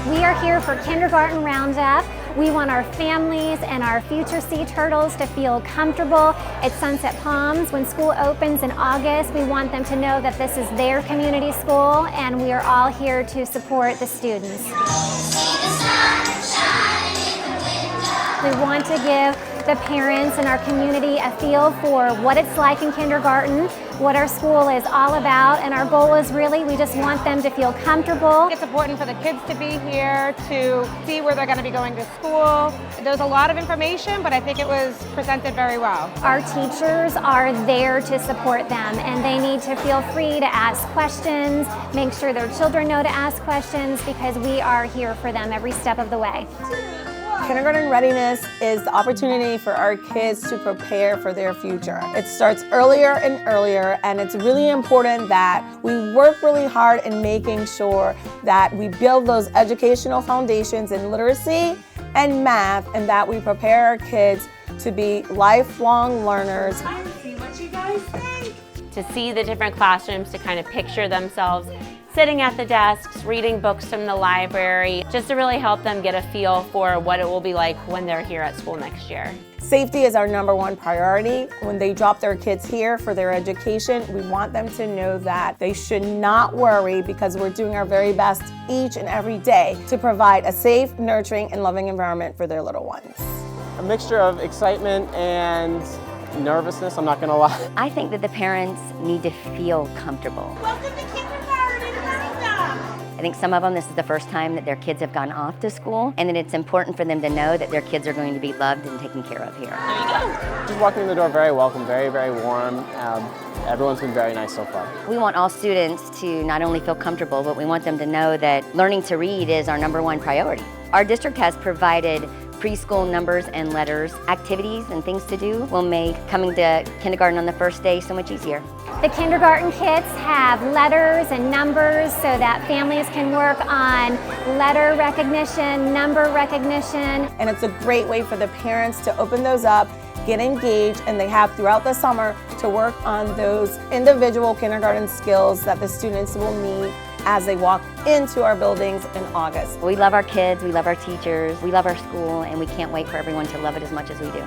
We are here for Kindergarten Roundup. We want our families and our future sea turtles to feel comfortable at Sunset Palms. When school opens in August, we want them to know that this is their community school and we are all here to support the students. We want to give the parents in our community a feel for what it's like in kindergarten, what our school is all about, and our goal is really we just want them to feel comfortable. It's important for the kids to be here, to see where they're going to be going to school. There's a lot of information, but I think it was presented very well. Our teachers are there to support them, and they need to feel free to ask questions, make sure their children know to ask questions, because we are here for them every step of the way. Kindergarten readiness is the opportunity for our kids to prepare for their future. It starts earlier and earlier, and it's really important that we work really hard in making sure that we build those educational foundations in literacy and math, and that we prepare our kids to be lifelong learners. See what you guys think. To see the different classrooms, to kind of picture themselves sitting at the desks, reading books from the library, just to really help them get a feel for what it will be like when they're here at school next year. Safety is our #1 priority. When they drop their kids here for their education, we want them to know that they should not worry, because we're doing our very best each and every day to provide a safe, nurturing, and loving environment for their little ones. A mixture of excitement and nervousness, I'm not gonna lie. I think that the parents need to feel comfortable. Welcome to Kindergarten Roundup. I think some of them, this is the first time that their kids have gone off to school, and that it's important for them to know that their kids are going to be loved and taken care of here. There you go. Just walking in the door, very welcome, very, very warm. Everyone's been very nice so far. We want all students to not only feel comfortable, but we want them to know that learning to read is our #1 priority. Our district has provided preschool numbers and letters, activities and things to do will make coming to kindergarten on the first day so much easier. The kindergarten kits have letters and numbers so that families can work on letter recognition, number recognition. And it's a great way for the parents to open those up, get engaged, and they have throughout the summer to work on those individual kindergarten skills that the students will need as they walk into our buildings in August. We love our kids, we love our teachers, we love our school, and we can't wait for everyone to love it as much as we do.